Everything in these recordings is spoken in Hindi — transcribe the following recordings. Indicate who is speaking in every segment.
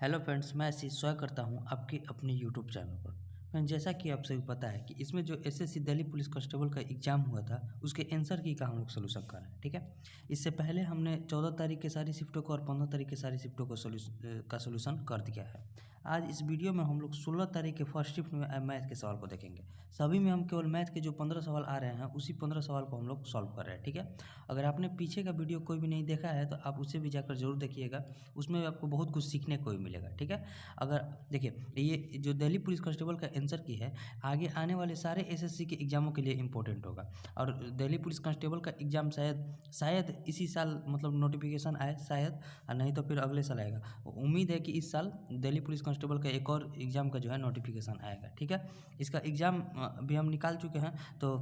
Speaker 1: हेलो फ्रेंड्स, मैं आशीष स्वागत करता हूं आपके अपने यूट्यूब चैनल पर। फ्रेंड्स, जैसा कि आप सभी पता है कि इसमें जो एसएससी दिल्ली पुलिस कांस्टेबल का एग्ज़ाम हुआ था उसके आंसर की का हम लोग सोल्यूशन कर रहे हैं। ठीक है, इससे पहले हमने 14 तारीख के सारी शिफ्टों को और 15 तारीख के सारी शिफ्टों को सोल्यूशन कर दिया है। आज इस वीडियो में हम लोग 16 तारीख के फर्स्ट शिफ्ट में मैथ के सवाल को देखेंगे। सभी में हम केवल मैथ के जो 15 सवाल आ रहे हैं उसी 15 सवाल को हम लोग सॉल्व कर रहे हैं। ठीक है, अगर आपने पीछे का वीडियो कोई भी नहीं देखा है तो आप उसे भी जाकर जरूर देखिएगा, उसमें आपको बहुत कुछ सीखने को भी मिलेगा। ठीक है, अगर देखिए ये जो दिल्ली पुलिस कांस्टेबल का आंसर की है आगे आने वाले सारे एसएससी के एग्जामों के लिए इंपॉर्टेंट होगा। और दिल्ली पुलिस कांस्टेबल का एग्जाम शायद इसी साल मतलब नोटिफिकेशन आए शायद, और नहीं तो फिर अगले साल आएगा। उम्मीद है कि इस साल दिल्ली पुलिस कांस्टेबल का एक और एग्जाम का जो है नोटिफिकेशन आएगा। ठीक है, इसका एग्ज़ाम भी हम निकाल चुके हैं। तो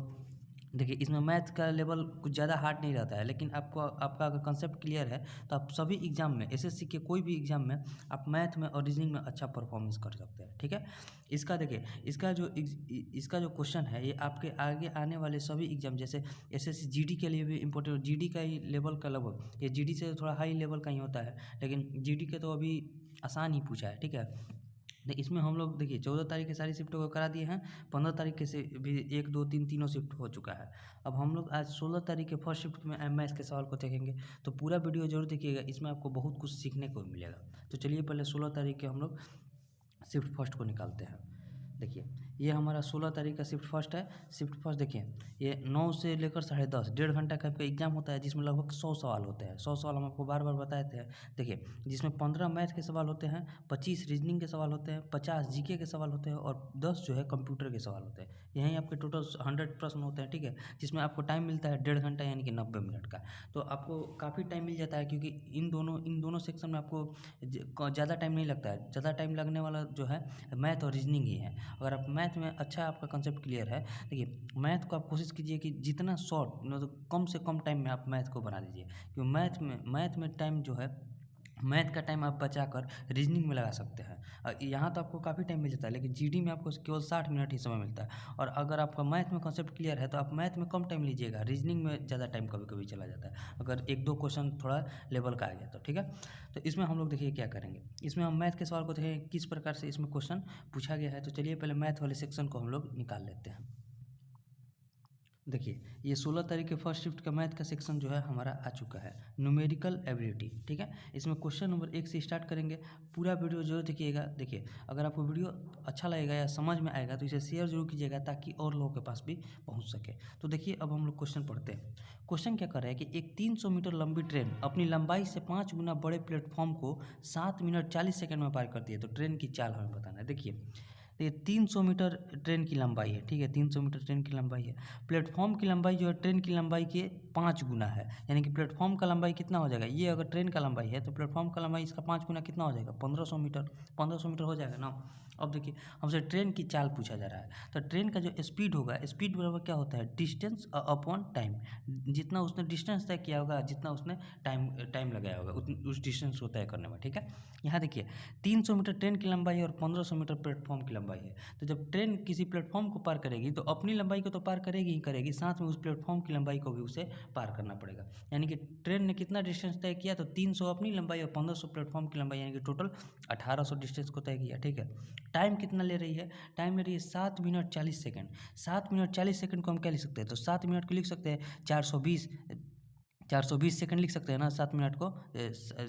Speaker 1: देखिए इसमें मैथ का लेवल कुछ ज़्यादा हार्ड नहीं रहता है, लेकिन आपका अगर कंसेप्ट क्लियर है तो आप सभी एग्ज़ाम में एसएससी के कोई भी एग्ज़ाम में आप मैथ में और रीजनिंग में अच्छा परफॉर्मेंस कर सकते हैं। ठीक है, इसका देखिए इसका जो क्वेश्चन है ये आपके आगे आने वाले सभी एग्ज़ाम जैसे एसएससी जीडी के लिए भी इम्पोर्टेंट, जीडी का ही लेवल का लगभग, ये जीडी से थोड़ा हाई लेवल का ही होता है, लेकिन जीडी के तो अभी आसान ही पूछा है। ठीक है, इसमें हम लोग देखिए 14 तारीख की सारी शिफ्टों को करा दिए हैं, 15 तारीख के से भी 1 2 3 तीनों शिफ्ट हो चुका है। अब हम लोग आज 16 तारीख के फर्स्ट शिफ्ट में एमएस के सवाल को देखेंगे, तो पूरा वीडियो जरूर देखिएगा, इसमें आपको बहुत कुछ सीखने को मिलेगा। तो चलिए पहले 16 तारीख के हम लोग शिफ्ट फर्स्ट को निकालते हैं। देखिए ये हमारा 16 तारीख का शिफ्ट फर्स्ट है। शिफ्ट फर्स्ट देखिए ये 9 से लेकर 10:30 डेढ़ घंटा का एग्जाम होता है, जिसमें लगभग 100 सवाल होते हैं। 100 सवाल हम आपको बार बार बताए थे। देखिए जिसमें 15 मैथ के सवाल होते हैं, 25 रीजनिंग के सवाल होते हैं, 50 जीके के सवाल होते हैं और 10 जो है कंप्यूटर के सवाल होते हैं। यहीं आपके टोटल 100 प्रश्न होते हैं। ठीक है, जिसमें आपको टाइम मिलता है डेढ़ घंटा यानी कि 90 मिनट का। तो आपको काफ़ी टाइम मिल जाता है, क्योंकि इन दोनों सेक्शन में आपको ज़्यादा टाइम नहीं लगता है। ज़्यादा टाइम लगने वाला जो है मैथ और रीजनिंग ही है। अगर आप मैथ में अच्छा आपका कंसेप्ट क्लियर है, देखिए मैथ को आप कोशिश कीजिए कि जितना शॉर्ट मतलब कम से कम टाइम में आप मैथ को बना दीजिए, क्योंकि मैथ में टाइम जो है, मैथ का टाइम आप बचाकर रीजनिंग में लगा सकते हैं। यहाँ तो आपको काफ़ी टाइम मिल जाता है, लेकिन जीडी में आपको केवल 60 मिनट ही समय मिलता है। और अगर आपका मैथ में कंसेप्ट क्लियर है तो आप मैथ में कम टाइम लीजिएगा, रीजनिंग में ज़्यादा टाइम कभी कभी चला जाता है अगर एक दो क्वेश्चन थोड़ा लेवल का आ गया तो। ठीक है, तो इसमें हम लोग देखिए क्या करेंगे, इसमें हम मैथ के सवाल को देखेंगे किस प्रकार से इसमें क्वेश्चन पूछा गया है। तो चलिए पहले मैथ वाले सेक्शन को हम लोग निकाल लेते हैं। देखिए ये 16 तारीख के फर्स्ट शिफ्ट का मैथ का सेक्शन जो है हमारा आ चुका है, न्यूमेरिकल एबिलिटी। ठीक है, इसमें क्वेश्चन नंबर 1 से स्टार्ट करेंगे। पूरा वीडियो जरूर देखिएगा। देखिए अगर आपको वीडियो अच्छा लगेगा या समझ में आएगा तो इसे शेयर जरूर कीजिएगा, ताकि और लोगों के पास भी पहुंच सके। तो देखिए अब हम लोग क्वेश्चन पढ़ते हैं। क्वेश्चन क्या कर रहा है कि एक 300 मीटर लंबी ट्रेन अपनी लंबाई से 5 गुना बड़े प्लेटफॉर्म को 7 मिनट 40 सेकंड में पार करती है। तो ट्रेन की चाल हमें बताना है। देखिए ये 300 मीटर ट्रेन की लंबाई है। ठीक है, 300 मीटर ट्रेन की लंबाई है। प्लेटफॉर्म की लंबाई जो है ट्रेन की लंबाई के 5 गुना है, यानी कि प्लेटफॉर्म का लंबाई कितना हो जाएगा, ये अगर ट्रेन का लंबाई है तो प्लेटफॉर्म का लंबाई इसका 5 गुना कितना हो जाएगा, 1500 मीटर। 1500 मीटर हो जाएगा ना। अब देखिए हमसे ट्रेन की चाल पूछा जा रहा है, तो ट्रेन का जो स्पीड होगा, स्पीड बराबर क्या होता है, डिस्टेंस अपॉन टाइम। जितना उसने डिस्टेंस तय किया होगा, जितना उसने टाइम लगाया होगा उस डिस्टेंस को तय करने में। ठीक है, यहाँ देखिए 300 मीटर ट्रेन की लंबाई है और 1500 मीटर प्लेटफॉर्म की लंबाई है। तो जब ट्रेन किसी प्लेटफॉर्म को पार करेगी तो अपनी लंबाई को तो पार करेगी ही करेगी, साथ में उस प्लेटफॉर्म की लंबाई को भी उसे पार करना पड़ेगा। यानी कि ट्रेन ने कितना डिस्टेंस तय किया, तो 300 अपनी लंबाई और 1500 प्लेटफॉर्म की लंबाई, यानी कि टोटल 1800 डिस्टेंस को तय किया। ठीक है, टाइम कितना ले रही है, टाइम ले रही है 7 मिनट 40 सेकंड। 7 मिनट 40 सेकंड को हम क्या लिख सकते हैं, तो 7 मिनट को लिख सकते हैं 420 सेकंड लिख सकते हैं ना। 7 मिनट को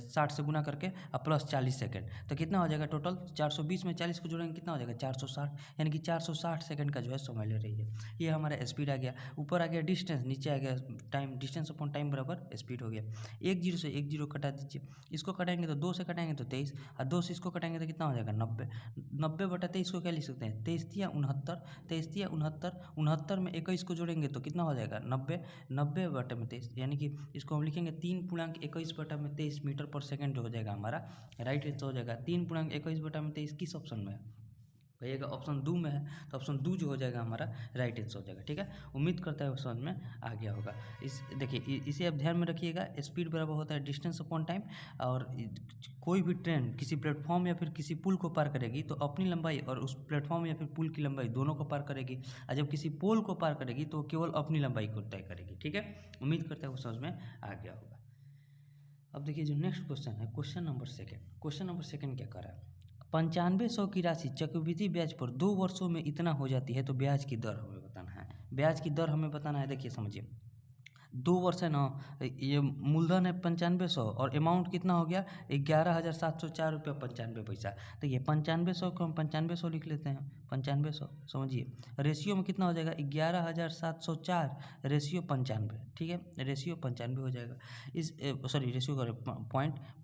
Speaker 1: 60 से गुना करके और प्लस 40 सेकंड, तो कितना हो जाएगा टोटल, 420 में 40 को जोड़ेंगे कितना हो जाएगा, 460, यानी कि 460 सेकंड का जो है समय ले रही है। ये हमारा स्पीड आ गया। ऊपर आ गया डिस्टेंस, नीचे आ गया टाइम। डिस्टेंस अपॉन टाइम बराबर स्पीड हो गया। 10 से 10 कटा दीजिए, इसको कटाएंगे तो 2 से कटाएंगे तो 23, और 2 से इसको कटाएंगे तो कितना हो जाएगा 90। 90 बटा 23 को क्या लिख सकते हैं, 23 तिया 69, 23 तिया 69, 69 में 21 को जोड़ेंगे तो कितना हो जाएगा 90, 90 बटे में 23, यानी कि इसको हम लिखेंगे 3.21 बटा में 23 मीटर पर सेकंड जो हो जाएगा हमारा राइट आंसर हो जाएगा। 3.21 बटा में 23 किस ऑप्शन में है, भैया ऑप्शन 2 में है, तो ऑप्शन 2 जो हो जाएगा हमारा राइट आंसर हो जाएगा। ठीक है, उम्मीद करता है समझ में आ गया होगा। देखिए इसे आप ध्यान में रखिएगा, स्पीड बराबर होता है डिस्टेंस अपॉन टाइम। और कोई भी ट्रेन किसी प्लेटफॉर्म या फिर किसी पुल को पार करेगी तो अपनी लंबाई और उस प्लेटफॉर्म या फिर पुल की लंबाई दोनों को पार करेगी, और जब किसी पोल को पार करेगी तो केवल अपनी लंबाई को तय करेगी। ठीक है, उम्मीद करता है वो समझ में आ गया होगा। अब देखिए जो नेक्स्ट क्वेश्चन है, क्वेश्चन नंबर सेकंड क्या कर रहा है, 9500 की राशि चक्रवृद्धि ब्याज पर 2 वर्षों में इतना हो जाती है तो ब्याज की दर हमें बताना है। ब्याज की दर हमें बताना है। देखिए समझिए, 2 वर्ष है ना, ये मूलधन है 9500 और अमाउंट कितना हो गया 11,704 रुपया 95 पैसा। देखिए 9500 को हम 9500 लिख लेते हैं, 9500 समझिए, रेशियो में कितना हो जाएगा 11,704 रेशियो 95, ठीक है, रेशियो 95 हो जाएगा। इस सॉरी रेशियो कर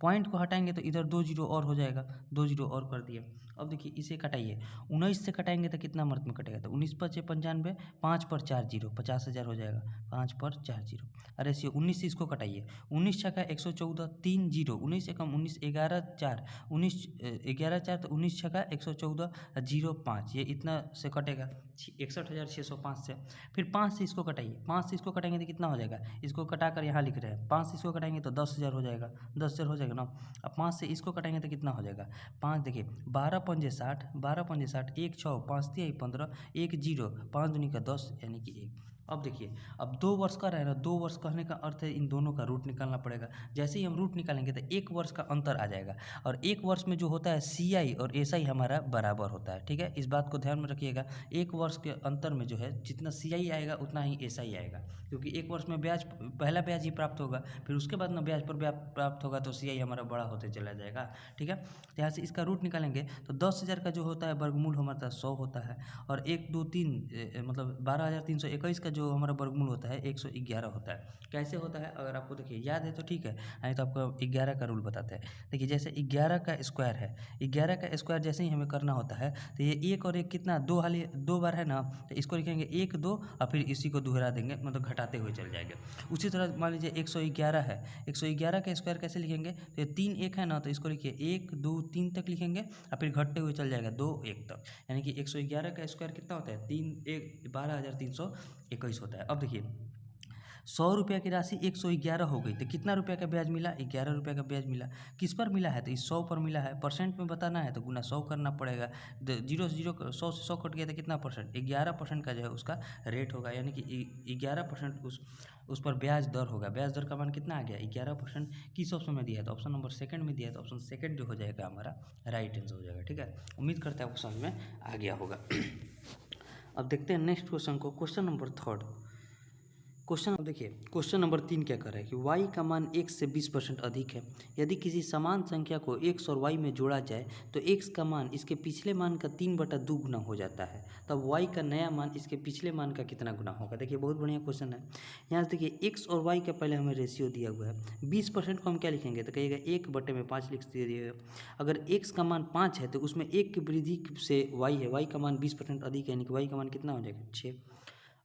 Speaker 1: पॉइंट को हटाएंगे तो इधर 2 जीरो और हो जाएगा, 2 जीरो और कर दिए। अब देखिए इसे कटाइए, 19 से कटाएंगे तो कितना मर्द में कटेगा, तो 19 पर 95, 5 पर 4 जीरो, 50,000 हो जाएगा, 5 पर 4 जीरो। अरे सी 19 से इसको कटाइए, 19 छक्का 114, 3 जीरो, 19 एकम 19, 11 4, 19 11 4 तो 19 छक्का 114, 0 5, ये इतना से कटेगा 61,605 से। फिर 5 से इसको कटाइए, 5 से इसको कटाएंगे तो कितना हो जाएगा, इसको कटा कर यहाँ लिख रहे हैं, 5 से इसको कटाएंगे तो 10,000 हो जाएगा, 10,000 हो जाएगा ना। अब 5 से इसको कटाएंगे तो कितना हो जाएगा, 5 देखिए 12 पंजे 60, 12 पंजे 60, 1 6 5 3 15, 1 जीरो, 5 दूनी का 10 यानी कि 1। अब देखिए, अब 2 वर्ष का रहे ना, 2 वर्ष कहने का अर्थ है इन दोनों का रूट निकालना पड़ेगा। जैसे ही हम रूट निकालेंगे तो 1 वर्ष का अंतर आ जाएगा, और 1 वर्ष में जो होता है CI और SI हमारा बराबर होता है, ठीक है, इस बात को ध्यान में रखिएगा। 1 वर्ष के अंतर में जो है जितना CI आएगा उतना ही SI आएगा, क्योंकि 1 वर्ष में ब्याज पहला ब्याज ही प्राप्त होगा, फिर उसके बाद ना ब्याज पर ब्याज प्राप्त होगा तो CI हमारा बड़ा होते चला जाएगा, ठीक है। तो यहाँ से इसका रूट निकालेंगे तो 10,000 का जो होता है वर्गमूल हमारा 100 होता है, और 1 2 3 मतलब 12,321 का जो हमारा वर्गमूल होता है 111 होता है। कैसे होता है अगर आपको देखिए याद है तो ठीक है, नहीं तो आपको 11 का रूल बताते हैं। देखिए जैसे 11 का स्क्वायर है, 11 का स्क्वायर जैसे ही हमें करना होता है तो ये 1 और 1 कितना 2 बार है ना, तो इसको लिखेंगे 1 2 और फिर इसी को दोहरा देंगे, मतलब घटाते हुए चल जाएंगे। उसी तरह मान लीजिए 111 है, 111 का स्क्वायर कैसे लिखेंगे, तो ये 3 1 है ना, तो इसको लिखिए 1 2 3 तक लिखेंगे और फिर घटते हुए चल जाएगा 2 1 तक, यानी कि 111 का स्क्वायर कितना होता है 3 1 12,321 होता है। अब देखिए 100 रुपये की राशि 111 हो गई तो कितना रुपये का ब्याज मिला, 11 रुपये का ब्याज मिला। किस पर मिला है, तो इस 100 पर मिला है। परसेंट में बताना है तो गुना 100 करना पड़ेगा, 0 से 0 100 से 100 कट गया तो कितना परसेंट, 11% का जो है उसका रेट होगा, यानी कि 11% उस पर ब्याज दर होगा। ब्याज दर का मान कितना आ गया 11%। किस ऑप्शन में दिया है, तो ऑप्शन नंबर सेकंड में दिया है, तो ऑप्शन सेकंड जो हो जाएगा हमारा राइट आंसर हो जाएगा, ठीक है। उम्मीद करते हैं आपको समझ में आ गया होगा। अब देखते हैं नेक्स्ट क्वेश्चन को, क्वेश्चन नंबर थर्ड। क्वेश्चन देखिए, क्वेश्चन नंबर 3 क्या कर रहा है कि y का मान x से 20% अधिक है। यदि किसी समान संख्या को x और y में जोड़ा जाए तो x का मान इसके पिछले मान का 3/2 गुना हो जाता है, तब y का नया मान इसके पिछले मान का कितना गुना होगा। देखिए बहुत बढ़िया क्वेश्चन है। यहाँ से देखिए x और y का पहले हमें रेशियो दिया हुआ है, 20% को हम क्या लिखेंगे, तो कहिएगा 1/5 लिख दीजिएगा। अगर x का मान 5 है तो उसमें 1 की वृद्धि से y है, y का मान 20% अधिक है, यानी कि y का मान कितना हो जाएगा 6।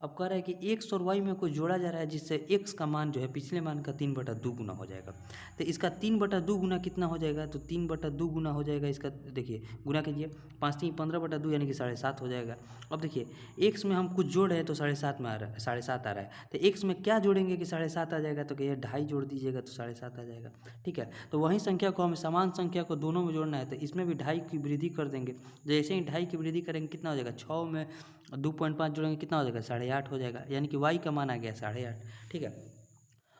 Speaker 1: अब कह रहा है कि x और y में कुछ जोड़ा जा रहा है जिससे x का मान जो है पिछले मान का 3/2 गुना हो जाएगा। तो इसका 3/2 गुना कितना हो जाएगा, तो 3/2 गुना हो जाएगा इसका, देखिए गुना कीजिए, 5 3 15/2 यानी कि 7.5 हो जाएगा। अब देखिए x में हम कुछ जोड़ रहे हैं तो 7.5 में आ रहा है, 7.5 आ रहा है, तो x में क्या जोड़ेंगे कि 7.5 आ जाएगा, तो कहिए 2.5 जोड़ दीजिएगा तो 7.5 आ जाएगा, ठीक है। तो वही संख्या को हमें समान संख्या को दोनों में जोड़ना है, तो इसमें भी 2.5 की वृद्धि कर देंगे। जैसे ही 2.5 की वृद्धि करेंगे कितना हो जाएगा, 6 में 2.5 जोड़ेंगे कितना हो जाएगा 8.5 हो जाएगा, यानी कि y का मान आ गया 8.5, ठीक है।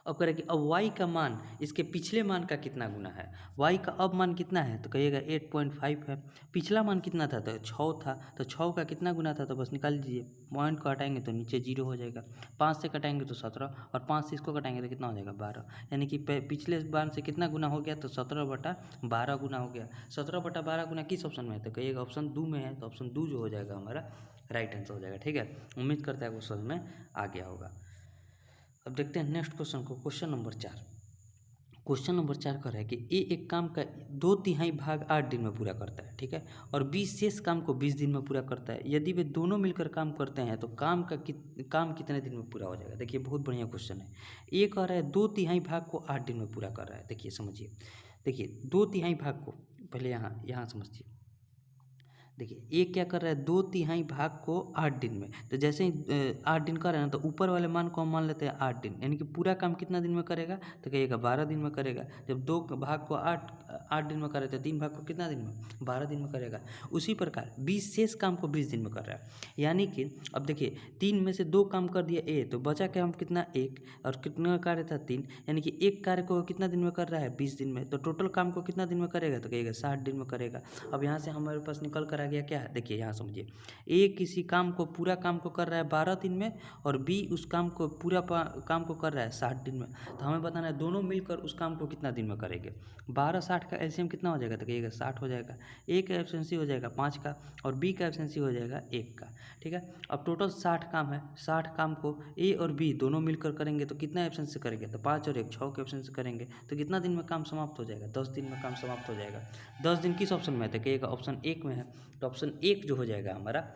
Speaker 1: अब करें कि अब y का मान इसके पिछले मान का कितना गुना है, y का अब मान कितना है, तो कहिएगा 8.5 है। पिछला मान कितना था, तो 6 था, तो 6 का कितना गुना था, तो बस निकाल दीजिए। पॉइंट को हटाएंगे तो नीचे 0 हो जाएगा, 5 से कटाएंगे तो 17, और 5 से इसको कटाएंगे तो कितना हो जाएगा 12, यानी कि पिछले मान से कितना गुना हो गया, तो 17/12 गुना हो गया। 17/12 गुना किस ऑप्शन में है, तो कहिएगा ऑप्शन 2 में है, तो ऑप्शन 2 जो हो जाएगा हमारा राइट आंसर हो जाएगा, ठीक है। उम्मीद करता है आपको समझ में आ गया होगा। अब देखते हैं नेक्स्ट क्वेश्चन को, क्वेश्चन नंबर 4। क्वेश्चन नंबर 4 कर रहा है कि ए एक काम का 2/3 भाग 8 दिन में पूरा करता है, ठीक है, और बी शेष काम को 20 दिन में पूरा करता है। यदि वे दोनों मिलकर काम करते हैं तो काम कितने दिन में पूरा हो जाएगा। देखिए बहुत बढ़िया क्वेश्चन है। ए कह रहा है 2/3 भाग को 8 दिन में पूरा कर रहा है। देखिए समझिए, देखिए 2/3 भाग को पहले यहाँ समझिए, देखिए ये क्या कर रहा है, 2/3 भाग को 8 दिन में, तो जैसे ही 8 दिन कर रहे हैं तो ऊपर वाले मान को हम मान लेते हैं 8 दिन, यानी कि पूरा काम कितना दिन में करेगा, तो कहिएगा 12 दिन में करेगा। जब 2 भाग को 8 दिन में करे तो 3 भाग को कितना दिन में, 12 दिन में करेगा। उसी प्रकार 20 शेष काम को 20 दिन में कर रहा है, यानी कि अब देखिए 3 में से 2 काम कर दिया ए, तो बचा क्या हम कितना 1, और कितना कार्य था 3, यानी कि एक कार्य को कितना दिन में कर रहा है 20 दिन में, तो टोटल काम को कितना दिन में करेगा, तो कहिएगा 60 दिन में करेगा। अब यहाँ से हमारे पास निकल कर आ गया क्या, देखिए यहाँ समझिए, ए किसी काम को पूरा काम को कर रहा है 12 दिन में, और बी उस काम को पूरा काम को कर रहा है 60 दिन में, तो हमें बताना है दोनों मिलकर उस काम को कितना दिन में करेंगे। 12-60 का एलसीएम कितना हो जाएगा, तो कहिएगा 60 हो जाएगा। ए का एफिशिएंसी हो जाएगा 5 का, और बी का एफिशिएंसी हो जाएगा 1 का, ठीक है। अब टोटल 60 काम है, 60 काम को ए और बी दोनों मिलकर करेंगे तो कितना एफिशिएंसी करेंगे, तो 5 और 1 6 के एफिशिएंसी करेंगे, तो कितना दिन में काम समाप्त हो जाएगा, 10 दिन में काम समाप्त हो जाएगा। 10 दिन किस ऑप्शन में है, तो कहिएगा ऑप्शन 1 में है, तो ऑप्शन 1 जो हो जाएगा हमारा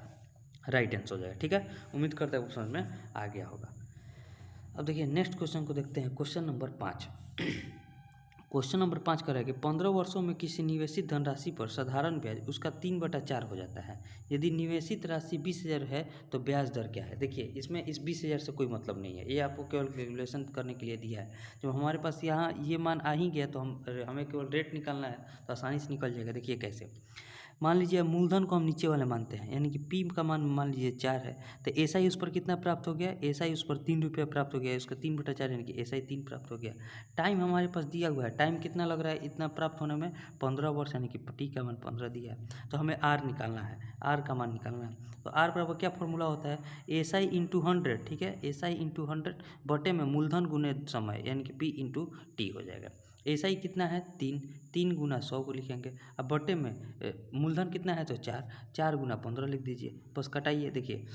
Speaker 1: राइट आंसर हो जाएगा, ठीक है। उम्मीद करता है समझ में आ गया होगा। अब देखिए नेक्स्ट क्वेश्चन को देखते हैं, क्वेश्चन नंबर 5। क्वेश्चन नंबर 5 का है कि 15 वर्षों में किसी निवेशित धनराशि पर साधारण ब्याज उसका 3/4 हो जाता है। यदि निवेशित राशि 20,000 है तो ब्याज दर क्या है। देखिए इसमें इस 20,000 से कोई मतलब नहीं है, ये आपको केवल कैलकुलेशन करने के लिए दिया है। जब हमारे पास यहाँ ये मान आ ही गया तो हमें केवल रेट निकालना है, तो आसानी से निकल जाएगा। देखिए कैसे, मान लीजिए मूलधन को हम नीचे वाले मानते हैं, यानी कि पी का मान लीजिए 4 है, तो एसआई उस पर कितना प्राप्त हो गया, एसआई उस पर 3 रुपया प्राप्त हो गया, उसका 3/4 यानी कि एसआई 3 प्राप्त हो गया। टाइम हमारे पास दिया हुआ है, टाइम कितना लग रहा है इतना प्राप्त होने में, 15 वर्ष, यानी कि टी का मान 15 दिया है, तो हमें आर निकालना है, आर का मान निकालना है। तो आर बराबर क्या फॉर्मूला होता है, एसआई इंटू 100, ठीक है, एसआई इंटू 100 बटे में मूलधन गुने समय, यानी कि पी इंटू टी हो जाएगा। एसआई कितना है 3, 3 गुना 100 को लिखेंगे, अब बटे में मूलधन कितना है तो 4, 4 गुना 15 लिख दीजिए, बस कटाइए। देखिए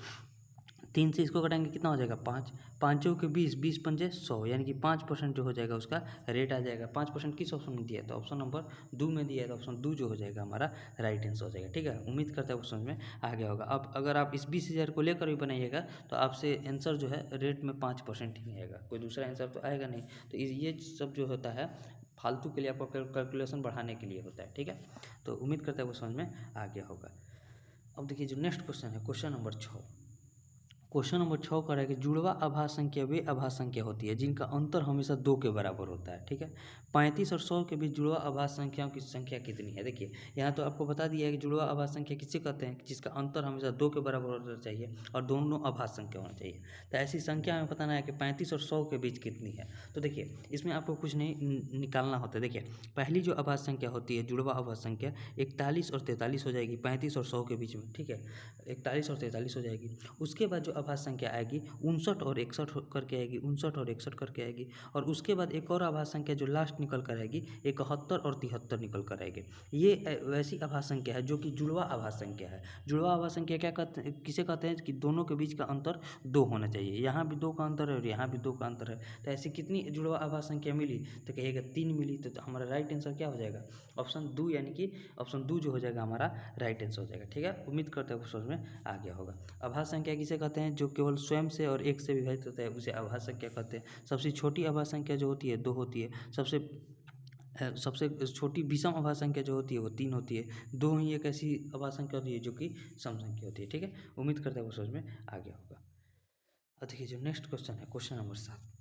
Speaker 1: 3 से इसको कटाएंगे कितना हो जाएगा 5, 5 के 20, 20 पंजे 100, यानी कि 5% जो हो जाएगा उसका रेट आ जाएगा। 5% किस ऑप्शन में दिया है, तो ऑप्शन नंबर 2 में दिया है, तो ऑप्शन 2 जो हो जाएगा हमारा राइट आंसर हो जाएगा, ठीक है। उम्मीद करते हैं समझ में आ गया होगा। अब अगर आप इस 20,000 को लेकर भी बनाइएगा तो आपसे आंसर जो है रेट में 5% ही आएगा, कोई दूसरा आंसर तो आएगा नहीं। तो ये सब जो होता है फालतू के लिए, आपको कैलकुलेशन बढ़ाने के लिए होता है, ठीक है। तो उम्मीद करते हैं वो समझ में आ गया होगा। अब देखिए जो नेक्स्ट क्वेश्चन है, क्वेश्चन नंबर 6। क्वेश्चन नंबर 6 का है कि जुड़वा आभास संख्या वे आभास संख्या होती है जिनका अंतर हमेशा 2 के बराबर होता है, ठीक है। 35 और 100 के बीच जुड़वा आभास संख्याओं की संख्या कितनी है। देखिए यहाँ तो आपको बता दिया है कि जुड़वा आभास संख्या किसे कहते हैं, जिसका अंतर हमेशा 2 के बराबर होना चाहिए और दोनों आभास संख्या होना चाहिए। तो ऐसी संख्या हमें बताना है कि 35 और 100 के बीच कितनी है। तो देखिए इसमें आपको कुछ नहीं निकालना होता है। देखिए पहली जो आभास संख्या होती है जुड़वा आभास संख्या 41 और 43 हो जाएगी 35 और 100 के बीच में, ठीक है, 41 और 43 हो जाएगी। उसके बाद जो आभास संख्या आएगी 59 और 61 करके आएगी, 59 और 61 करके आएगी। और उसके बाद एक और आभास संख्या जो लास्ट निकल कर आएगी 71 और 73 निकल कर आएगी। ये वैसी आभास संख्या है जो कि जुड़वा आभास संख्या है। जुड़वा आभास संख्या क्या कहते हैं, किसे कहते हैं कि दोनों के बीच का अंतर 2 होना चाहिए। यहाँ भी 2 का अंतर है और यहाँ भी 2 का अंतर है। तो ऐसी कितनी जुड़वा आभास संख्या मिली, तो कहिएगा 3 मिली। तो हमारा राइट आंसर क्या हो जाएगा, ऑप्शन 2, यानी कि ऑप्शन 2 जो हो जाएगा हमारा राइट आंसर हो जाएगा, ठीक है। उम्मीद करते हैं समझ में आ गया होगा। आभास संख्या किसे कहते हैं, जो केवल स्वयं से और 1 से विभाजित होता है उसे आभास संख्या कहते हैं। सबसे छोटी आभास संख्या जो होती है 2 होती है। सबसे छोटी विषम आभास संख्या जो होती है वो 3 होती है। 2 ही एक ऐसी आभास संख्या होती है जो कि सम संख्या होती है, ठीक है। उम्मीद करते हैं वो समझ में आ गया होगा। अब देखिए जो नेक्स्ट क्वेश्चन है, क्वेश्चन नंबर 7।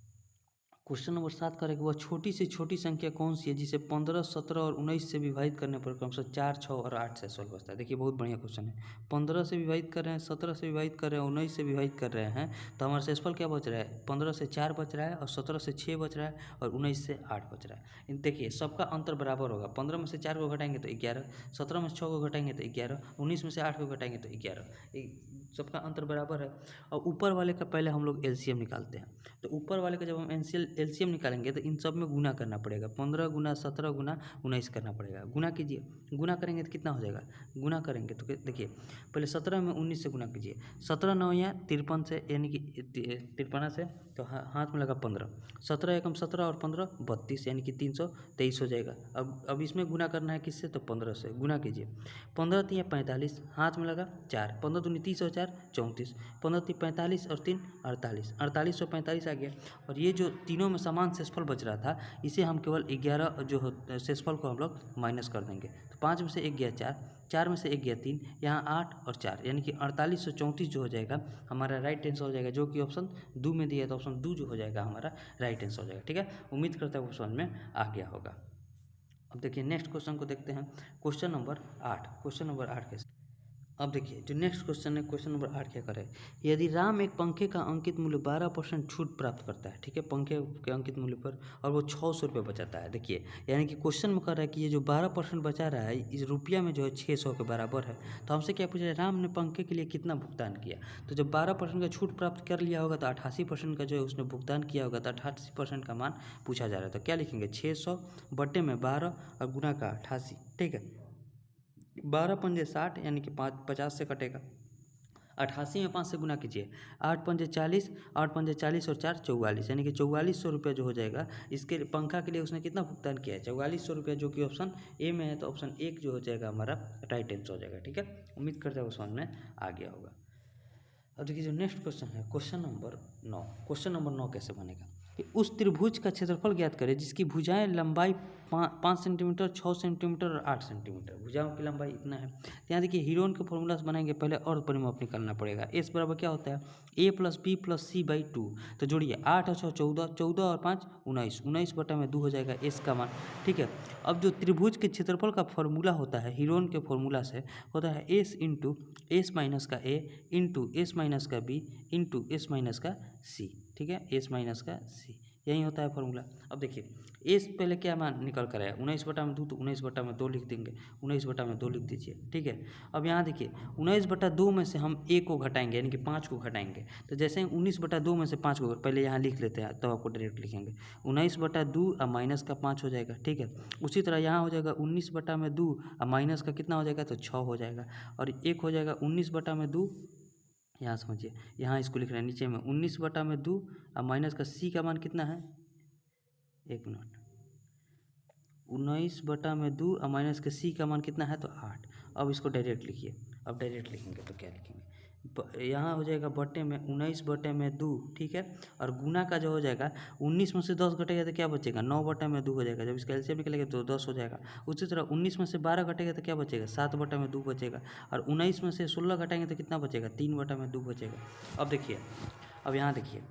Speaker 1: क्वेश्चन नंबर 7 का वह छोटी से छोटी संख्या कौन सी है जिसे 15, 17 और 19 से विभाजित करने पर क्रमशः 4, 6 और 8 से सोल्व बचता है। देखिए बहुत बढ़िया क्वेश्चन है। 15 से विभाजित कर रहे हैं, 17 से विभाजित कर रहे हैं, 19 से विभाजित कर रहे हैं, तो हमारा शेषफल क्या बच रहा है, 15 से 4 बच रहा है और 17 से 6 बच रहा है और 19 से 8 बच रहा है। देखिए सबका अंतर बराबर होगा। 15 में से 4 को घटाएंगे तो 11, 17 में से 6 को घटाएंगे तो 11, 19 में से 8 को घटाएंगे तो 11, सबका अंतर बराबर है। और ऊपर वाले का पहले हम लोग एलसीएम निकालते हैं। तो ऊपर वाले का जब हम एलसीएम निकालेंगे तो इन सब में गुना करना पड़ेगा, 15 गुना 17 गुना 19 करना पड़ेगा। गुना कीजिए, गुना करेंगे तो कितना हो जाएगा, गुना करेंगे तो देखिए पहले 17 में 19 से गुना कीजिए, 17 9 या 53 से, यानी कि 53 से, तो हाथ में लगा 15, 17 एकम 17 और 15 32, यानी कि 323 हो जाएगा। अब इसमें गुना करना है किससे, तो 15 से गुना कीजिए। 15 3 45, हाथ में लगा 4, 15 दूनी 30 और 4 34, 15 3 45 और 3 48, 48 और 45 आ गया। और ये जो तीनों तीनों में समान शेषफल बच रहा था, इसे हम केवल 11 जो शेषफल को हम लोग माइनस कर देंगे। तो 5 में से 1 गया 4, 4 में से 1 गया 3, यहाँ 8 और 4 यानी कि 4834 जो हो जाएगा हमारा राइट आंसर हो जाएगा, जो कि ऑप्शन 2 में दिया है, तो ऑप्शन 2 जो हो जाएगा हमारा राइट आंसर हो जाएगा। ठीक है, उम्मीद करता है वो समझ में आ गया होगा। अब देखिए नेक्स्ट क्वेश्चन को देखते हैं, क्वेश्चन नंबर 8। क्वेश्चन नंबर 8 कैसे, अब देखिए जो नेक्स्ट क्वेश्चन है, क्वेश्चन नंबर 8 क्या करे, यदि राम एक पंखे का अंकित मूल्य 12% छूट प्राप्त करता है, ठीक है, पंखे के अंकित मूल्य पर, और वो 600 रुपये बचाता है। देखिए यानी कि क्वेश्चन में कह रहा है कि ये जो 12% बचा रहा है इस रुपया में जो है 600 के बराबर है। तो हमसे क्या पूछा है, राम ने पंखे के लिए कितना भुगतान किया। तो जब 12% का छूट प्राप्त कर लिया होगा तो 88% का जो है उसने भुगतान किया होगा, तो 88% का मान पूछा जा रहा है। तो क्या लिखेंगे, 600 बटे में 12 और गुना का 88। ठीक है, 12 पंजे 60 यानी कि 50 से कटेगा, 88 में 5 से गुना कीजिए, 8 पंजे 40, 8 पंजे 40 और 4 44 यानी कि 4400 रुपये जो हो जाएगा। इसके पंखा के लिए उसने कितना भुगतान किया है, 4400 रुपये, जो कि ऑप्शन ए में है। तो ऑप्शन 1 जो हो जाएगा हमारा राइट आंसर हो जाएगा। ठीक है, उम्मीद करते हैं वो समझ में आ गया होगा। अब देखिए जो नेक्स्ट क्वेश्चन है, क्वेश्चन नंबर 9। क्वेश्चन नंबर 9 कैसे बनेगा कि उस त्रिभुज का क्षेत्रफल ज्ञात करें जिसकी भुजाएं लंबाई 5 सेंटीमीटर, 6 सेंटीमीटर और 8 सेंटीमीटर, भुजाओं की लंबाई इतना है। तो यहाँ देखिए हीरोन के फॉर्मूला से बनाएंगे, पहले और परिमाप निकालना पड़ेगा। एस बराबर क्या होता है, a + b + c/2। तो जोड़िए 8 और 6 14, 14 और 5 19, 19 बटा में 2 हो जाएगा एस का मान। ठीक है, अब जो त्रिभुज के क्षेत्रफल का फॉर्मूला होता है हीरोन के फॉर्मूला से होता है एस इंटू एस माइनस का ए इंटू एस माइनस का बी इंटू एस माइनस का सी। ठीक है, एस माइनस का सी, यही होता है फॉर्मूला। अब देखिए एस पहले क्या मान निकल कर आया, 19 बटा में 2, तो 19 बटा में 2 लिख देंगे, 19 बटा में 2 लिख दीजिए। ठीक है, अब यहाँ देखिए 19 बटा 2 में से हम a को घटाएंगे यानी कि 5 को घटाएंगे। तो जैसे ही 19 बटा 2 में से 5 को पहले यहाँ लिख लेते हैं, तब आपको डायरेक्ट लिखेंगे 19 बटा 2 और माइनस का 5 हो जाएगा। ठीक है, उसी तरह यहाँ हो जाएगा 19 बटा में 2 और माइनस का कितना हो जाएगा, तो 6 हो जाएगा। और एक हो जाएगा 19 बटा में 2, यहाँ समझिए, यहाँ इसको लिख रहे हैं नीचे में 19 बटा में 2 और माइनस का सी का मान कितना है, 1 मिनट, 19 बटा में 2 और माइनस का सी का मान कितना है, तो 8। अब इसको डायरेक्ट लिखिए, अब डायरेक्ट लिखेंगे तो क्या लिखेंगे, यहाँ हो जाएगा बटे में 19 बटे में 2। ठीक है, और गुना का जो हो जाएगा 19 में से 10 घटेगा तो क्या बचेगा, 9 बटा में 2 हो जाएगा। जब इसका एलसीएम निकलेगा तो 10 हो जाएगा। उसी तरह 19 में से 12 घटेगा तो क्या बचेगा, 7 बटा में 2 बचेगा। और 19 में से 16 घटाएंगे तो कितना बचेगा, 3 बटा में 2 बचेगा। अब देखिए, अब यहाँ देखिए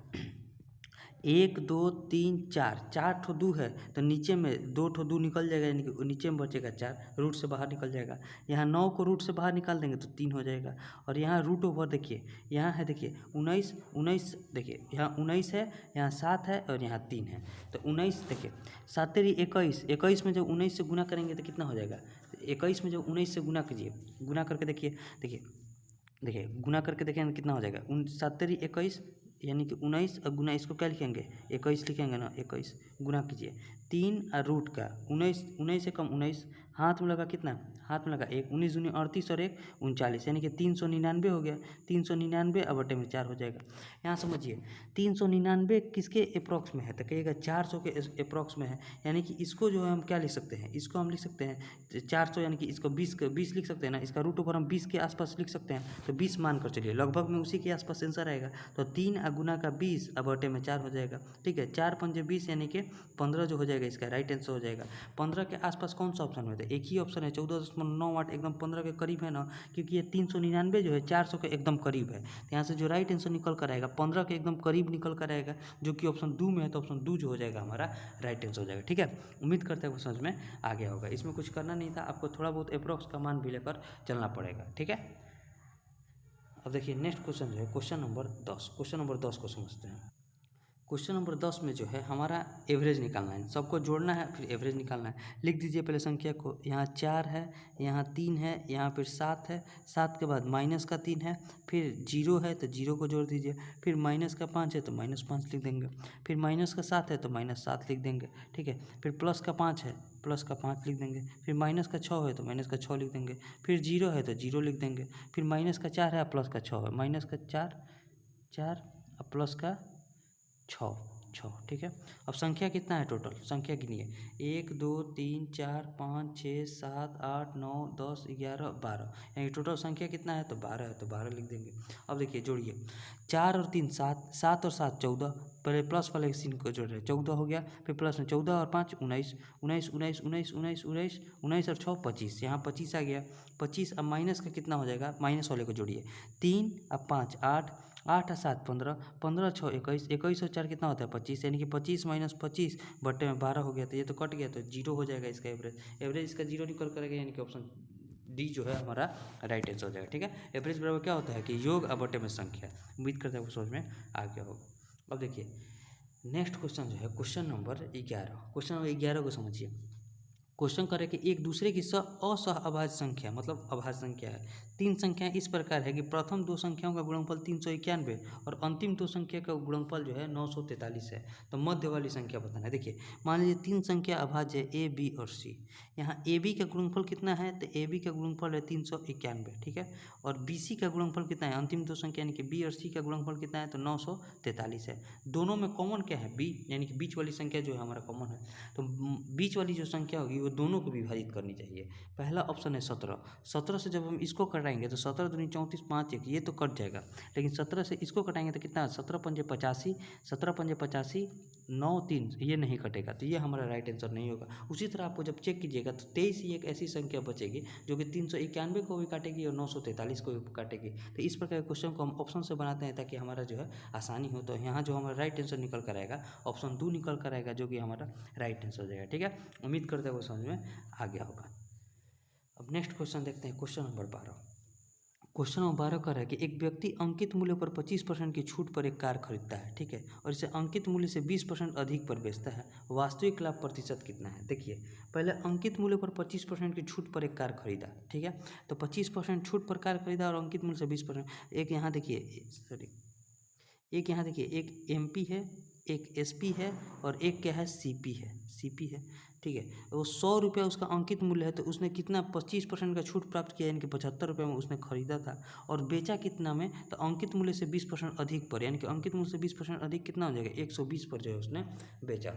Speaker 1: 1 2 3 4, 4 ठो 2 है तो नीचे में 2 ठो 2 निकल जाएगा, यानी कि नीचे में बचेगा 4, रूट से बाहर निकल जाएगा। यहाँ 9 को रूट से बाहर निकाल देंगे तो 3 हो जाएगा। और यहाँ रूट ओवर देखिए, यहाँ है देखिए 19, 19 देखिए यहाँ 19 है, यहाँ 7 है और यहाँ 3 है। तो 19 देखिए 7 तेरी 21, 21 में जब 19 से गुना करेंगे तो कितना हो जाएगा, 21 में जब 19 से गुना कीजिए, गुना करके देखिए, देखिए गुना करके देखेंगे कितना हो जाएगा, 7 तेरी 21 यानी कि 19 और गुना इसको क्या लिखेंगे, 21 लिखेंगे ना, 21 गुना कीजिए 3 और रूट का 19, 19 से कम 19, हाथ में लगा कितना, हाथ में लगा 1, 19 दूनी 38 और 1 39 यानी कि 399 हो गया। 399 और बटे में 4 हो जाएगा। यहाँ समझिए 399 किसके अप्रॉक्स में है, तो कहिएगा 400 के अप्रॉक्स में है। यानी कि इसको जो है हम क्या लिख सकते हैं, इसको हम लिख सकते हैं 400 यानी कि इसको 20 लिख सकते हैं ना, इसका रूट ओवर हम 20 के आसपास लिख सकते हैं। तो 20 मान कर चलिए, लगभग में उसी के आसपास आंसर आएगा। तो 3 गुना का 20 और बटे में 4 हो जाएगा। ठीक है, 4 पंजे 20 यानी कि 15 जो हो जाएगा, इसका राइट आंसर हो जाएगा। 15 के आसपास कौन सा ऑप्शन में, तो एक ही ऑप्शन है 14.98, एकदम 15 के करीब है ना, क्योंकि ये 399 जो है 400 के एकदम करीब है। तो यहाँ से जो राइट आंसर निकल कर आएगा 15 के एकदम करीब निकल कर आएगा, जो कि ऑप्शन 2 में है। तो ऑप्शन 2 जो हो जाएगा हमारा राइट आंसर हो जाएगा। ठीक है, उम्मीद करते हैं वो समझ में आ गया होगा। इसमें कुछ करना नहीं था, आपको थोड़ा बहुत अप्रॉक्स का मान भी लेकर चलना पड़ेगा। ठीक है, अब देखिए नेक्स्ट क्वेश्चन जो है क्वेश्चन नंबर 10। क्वेश्चन नंबर 10 को समझते हैं। क्वेश्चन नंबर 10 में जो है हमारा एवरेज निकालना है, सबको जोड़ना है फिर एवरेज निकालना है। लिख दीजिए पहले संख्या को, यहाँ 4 है, यहाँ 3 है, यहाँ फिर 7 है, 7 के बाद माइनस का 3 है, फिर 0 है तो 0 को जोड़ दीजिए, फिर माइनस का 5 है तो -5 लिख देंगे, फिर माइनस का 7 है तो -7 लिख देंगे। ठीक है, फिर प्लस का 5 है, प्लस का 5 लिख देंगे, फिर माइनस का 6 है तो माइनस का 6 लिख देंगे, फिर 0 है तो 0 लिख देंगे, फिर माइनस का 4 है प्लस का 6 है, माइनस का 4 और प्लस का 6 6, ठीक है। अब संख्या कितना है टोटल, संख्या गिनिए 1 2 3 4 5 6 7 8 9 10 11 12, यानी टोटल संख्या कितना है तो 12 है, तो 12 लिख देंगे। अब देखिए जोड़िए 4 और 3 7, 7 और 7 14, पहले प्लस वाले सीन को जोड़ रहे 14 हो गया, फिर प्लस में 14 और 5 19 19 19 19 19 19 19 और 6 25, यहाँ 25 आ गया। 25 अब माइनस का कितना हो जाएगा, माइनस वाले को जोड़िए 3 अब 5 8 8 और 7 15 15 और 6 21 21 और 4 कितना होता है 25, यानी कि 25 माइनस 25 बट्टे में 12 हो गया, तो ये तो कट गया, तो जीरो हो जाएगा इसका एवरेज। एवरेज इसका जीरो निकल करेगा, यानी कि ऑप्शन डी जो है हमारा राइट आंसर हो जाएगा, ठीक है। एवरेज बराबर क्या होता है कि योग और बटे में संख्या। उम्मीद करते हैं वो समझ में आ गया होगा। अब देखिए नेक्स्ट क्वेश्चन जो है क्वेश्चन नंबर 11। क्वेश्चन नंबर 11 को समझिए। क्वेश्चन करे कि एक दूसरे की असहअभाज्य संख्या, मतलब अभाज्य संख्या है। 3 संख्याएं इस प्रकार है कि प्रथम 2 संख्याओं का गुणनफल 391 और अंतिम 2 संख्या का गुणनफल जो है 943 है। तो मध्य वाली संख्या बताना है। देखिए मान लीजिए 3 संख्या अभाज्य है ए बी और सी। यहाँ ए बी का गुणनफल कितना है, तो ए बी का गुणनफल है 391, ठीक है। और बी सी का गुणनफल कितना है, अंतिम 2 संख्या यानी कि बी और सी का गुणनफल कितना है तो 943 है। दोनों में कॉमन क्या है, बी, यानी कि बीच वाली संख्या जो है हमारा कॉमन है। तो बीच वाली जो संख्या होगी वो दोनों को विभाजित करनी चाहिए। पहला ऑप्शन है 17। 17 से जब हम इसको कटाएंगे तो 17 दूनी 34 5 1, ये तो कट जाएगा। लेकिन 17 से इसको कटाएंगे तो कितना, 17 पंजे 85, 17 पंजे 85 9 3, ये नहीं कटेगा, तो ये हमारा राइट आंसर नहीं होगा। उसी तरह आपको जब चेक कीजिएगा तो 23 ही एक ऐसी संख्या बचेगी जो कि 391 को भी काटेगी और 943 को भी काटेगी। तो इस प्रकार के क्वेश्चन को हम ऑप्शन से बनाते हैं ताकि हमारा जो है आसानी हो। तो यहाँ जो हमारा राइट आंसर निकल कर आएगा ऑप्शन 2 निकल कर आएगा, जो कि हमारा राइट आंसर हो जाएगा, ठीक है। उम्मीद करते हैं वो समझ में आ गया होगा। अब नेक्स्ट क्वेश्चन देखते हैं, क्वेश्चन नंबर 12। क्वेश्चन नंबर 12 कह रहा है कि एक व्यक्ति अंकित मूल्य पर 25% की छूट पर एक कार खरीदता है, ठीक है, और इसे अंकित मूल्य से 20% अधिक पर बेचता है। वास्तविक लाभ प्रतिशत कितना है। देखिए पहले अंकित मूल्य पर 25% की छूट पर एक कार खरीदा, ठीक है, तो 25% छूट पर कार खरीदा और अंकित मूल्य से 20%। एक यहाँ देखिए, सॉरी, एक यहाँ देखिए, एक एमपी है, एक एसपी है और एक क्या है सीपी है, सीपी है, ठीक है। वो 100 रुपया उसका अंकित मूल्य है, तो उसने कितना 25% का छूट प्राप्त किया, यानी कि 75 रुपये में उसने खरीदा था और बेचा कितना में, तो अंकित मूल्य से 20% अधिक पर, यानी कि अंकित मूल्य से 20% अधिक कितना हो जाएगा 120 पर जो है उसने बेचा,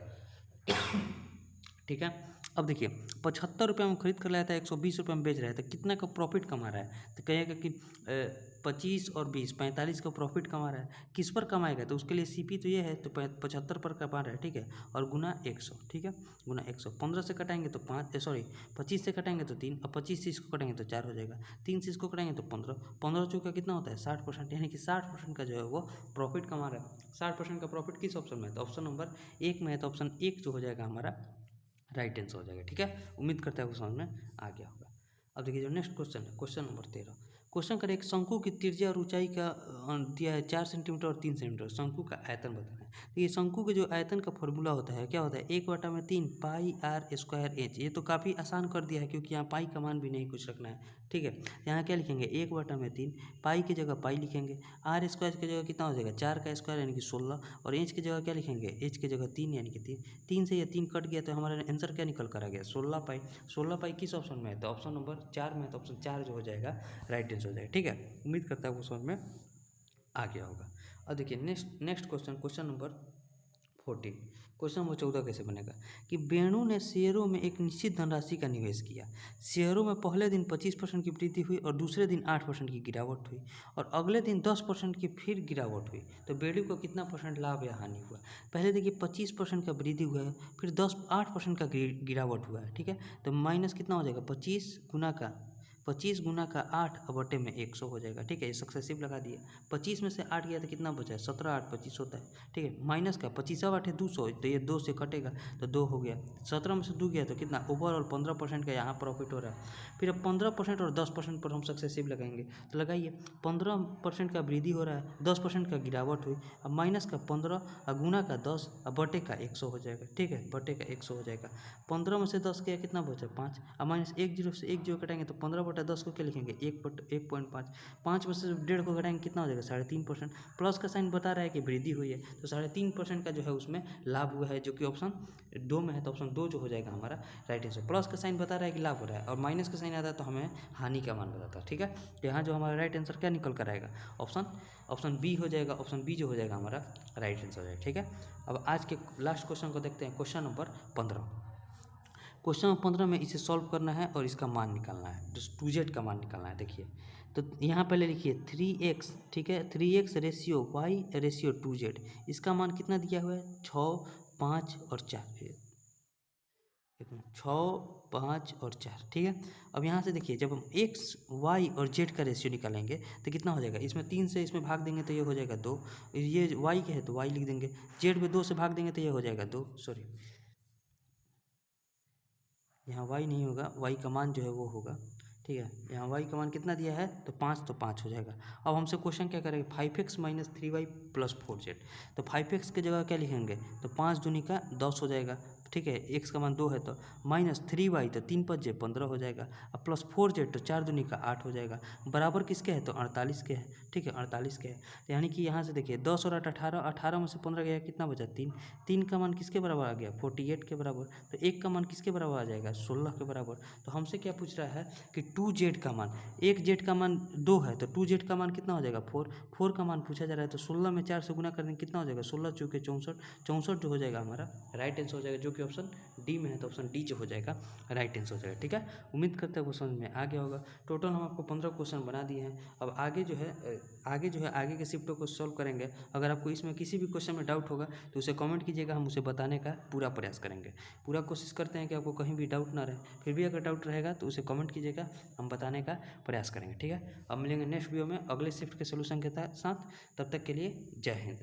Speaker 1: ठीक है। अब देखिए 75 रुपये में खरीद कर लाया था, 120 रुपये में बेच रहा है, तो कितना का प्रॉफिट कमा रहा है, तो कहेगा कि 25 और 20 45 का प्रॉफिट कमा रहा है। किस पर कमाएगा, तो उसके लिए सीपी तो ये है, तो 75 पर कमा रहा है, ठीक है, और गुना 100, ठीक है, गुना 100। 15 से कटाएंगे तो 5, सॉरी 25 से कटाएंगे तो 3, अब 25 से इसको कटाएंगे तो 4 हो जाएगा, 3 से इसको कटाएंगे तो 15, 15 चौका कितना होता है 60%, यानी कि 60% का जो है वो प्रॉफिट कमा रहा है। 60% का प्रॉफिट किस ऑप्शन में है, तो ऑप्शन नंबर 1 में है, तो ऑप्शन 1 जो हो जाएगा हमारा राइट आंसर हो जाएगा, ठीक है। उम्मीद करते हैं वो समझ में आ गया होगा। अब देखिए जो नेक्स्ट क्वेश्चन है, क्वेश्चन नंबर 13। क्वेश्चन करें एक शंकु की त्रिज्या और ऊंचाई का दिया है 4 सेंटीमीटर और 3 सेंटीमीटर, शंकु का आयतन बताना है। तो ये शंकु के जो आयतन का फॉर्मूला होता है क्या होता है, 1/3 पाई आर स्क्वायर एच। ये तो काफ़ी आसान कर दिया है क्योंकि यहाँ पाई का मान भी नहीं कुछ रखना है, ठीक है। यहाँ क्या लिखेंगे 1/3, पाई की जगह पाई लिखेंगे, आर स्क्वायर की जगह कितना हो जाएगा 4 का स्क्वायर यानी कि 16, और एच की जगह क्या लिखेंगे, एच की जगह 3 यानी कि 3। 3 से ये 3 कट गया तो हमारा आंसर क्या निकल कर आ गया 16 पाई। 16 पाई किस ऑप्शन में है, तो ऑप्शन नंबर 4 में है, तो ऑप्शन 4 जो हो जाएगा राइट आंसर हो जाएगा, ठीक है। उम्मीद करता है वो समझ में आ गया होगा। अब देखिए next question, question number 14। Question number 14 कैसे बनेगा कि वेणु ने शेयरों में एक निश्चित धनराशि का निवेश किया। शेयरों में पहले दिन 25% की वृद्धि हुई और दूसरे दिन 8% की गिरावट हुई और अगले दिन 10% की फिर गिरावट हुई, तो वेणु को कितना परसेंट लाभ या हानि हुआ। पहले देखिए 25% का वृद्धि हुआ है, फिर 8% का गिरावट हुआ है, ठीक है। तो माइनस कितना हो जाएगा 25 गुना का 8 बटे में 100 हो जाएगा, ठीक है। ये सक्सेसिव लगा दिया, 25 में से 8 गया तो कितना बचा है 17, 8 25 होता है, ठीक है। माइनस का 25 8 है 200, तो ये 2 से कटेगा तो 2 हो गया। 17 में से 2 गया तो कितना ओवरऑल 15% का यहाँ प्रॉफिट हो रहा है। फिर अब 15% और 10% पर हम सक्सेसिव लगाएंगे, तो लगाइए 15% का वृद्धि हो रहा है, 10% का गिरावट हुई, अब माइनस का 15 और गुना का 10 और बटे का 100 हो जाएगा, ठीक है, बटे का 100 हो जाएगा। 15 में से 10 गया कितना बचा 5, और माइनस 1 0 से 1 0 कटाएंगे तो 15 15/10 को क्या लिखेंगे 1.5, 5 में से 1.5 को घटाएंगे कितना हो जाएगा 3.5%। प्लस का साइन बता रहा है कि वृद्धि हुई है, तो 3.5% का जो है उसमें लाभ हुआ है, जो कि ऑप्शन 2 में है, तो ऑप्शन 2 जो हो जाएगा हमारा राइट आंसर। प्लस का साइन बता रहा है कि लाभ हो रहा है और माइनस का साइन आता है तो हमें हानि का मान बताता है, ठीक है। यहाँ जो हमारा राइट आंसर क्या निकल कर आएगा, ऑप्शन बी हो जाएगा, ऑप्शन बी जो हो जाएगा हमारा राइट आंसर हो जाएगा, ठीक है। अब आज के लास्ट क्वेश्चन को देखते हैं, क्वेश्चन नंबर 15। क्वेश्चन नंबर 15 में इसे सॉल्व करना है और इसका मान निकालना है, जो 2z का मान निकालना है। देखिए तो यहाँ पहले लिखिए 3x, ठीक है, 3x ratio y ratio 2z, इसका मान कितना दिया हुआ है 6, 5 और 4, 6, 5 और 4, ठीक है। अब यहाँ से देखिए जब हम x, y और z का रेशियो निकालेंगे तो कितना हो जाएगा, इसमें 3 से इसमें भाग देंगे तो ये हो जाएगा 2, ये y के है तो y लिख देंगे, z में 2 से भाग देंगे तो ये हो जाएगा 2, सॉरी यहाँ y नहीं होगा, y का मान जो है वो होगा, ठीक है। यहाँ y का मान कितना दिया है तो 5, तो 5 हो जाएगा। अब हमसे क्वेश्चन क्या करेंगे 5x - 3y + 4z, तो 5x की जगह क्या लिखेंगे तो 5 दूनी का 10 हो जाएगा, ठीक है। x का मान 2 है तो -3y, तो 3 × 5 = 15 हो जाएगा, अब प्लस 4z तो 4 दूनी का 8 हो जाएगा, बराबर किसके है तो 48 के है, ठीक है, 48 के है। तो यानी कि यहाँ से देखिए 10 और 8 18, 18 में से 15 गया कितना बचा 3, 3 का मान किसके बराबर आ गया 48 के बराबर, तो 1 का मान किसके बराबर आ जाएगा 16 के बराबर। तो हमसे क्या पूछ रहा है कि 2z का मान, 1z का मान 2 है तो 2z का मान कितना हो जाएगा 4, 4 का मान पूछा जा रहा है, तो 16 में 4 से गुना कर देंगे कितना हो जाएगा 16 चौके 64, 64 जो हो जाएगा हमारा राइट आंसर हो जाएगा, जो कि ऑप्शन डी में है, तो ऑप्शन डी जो हो जाएगा राइट आंसर हो जाएगा, ठीक है। उम्मीद करते हैं क्वेश्चन में आ गया होगा। टोटल हम आपको 15 क्वेश्चन बना दिए हैं। अब आगे जो है आगे के शिफ्टों को सॉल्व करेंगे। अगर आपको इसमें किसी भी क्वेश्चन में डाउट होगा तो उसे कमेंट कीजिएगा, हम उसे बताने का पूरा प्रयास करेंगे। पूरा कोशिश करते हैं कि आपको कहीं भी डाउट ना रहे, फिर भी अगर डाउट रहेगा तो उसे कमेंट कीजिएगा, हम बताने का प्रयास करेंगे, ठीक है। अब मिलेंगे नेक्स्ट वीडियो में अगले शिफ्ट के सोल्यूशन के साथ। तब तक के लिए जय हिंद।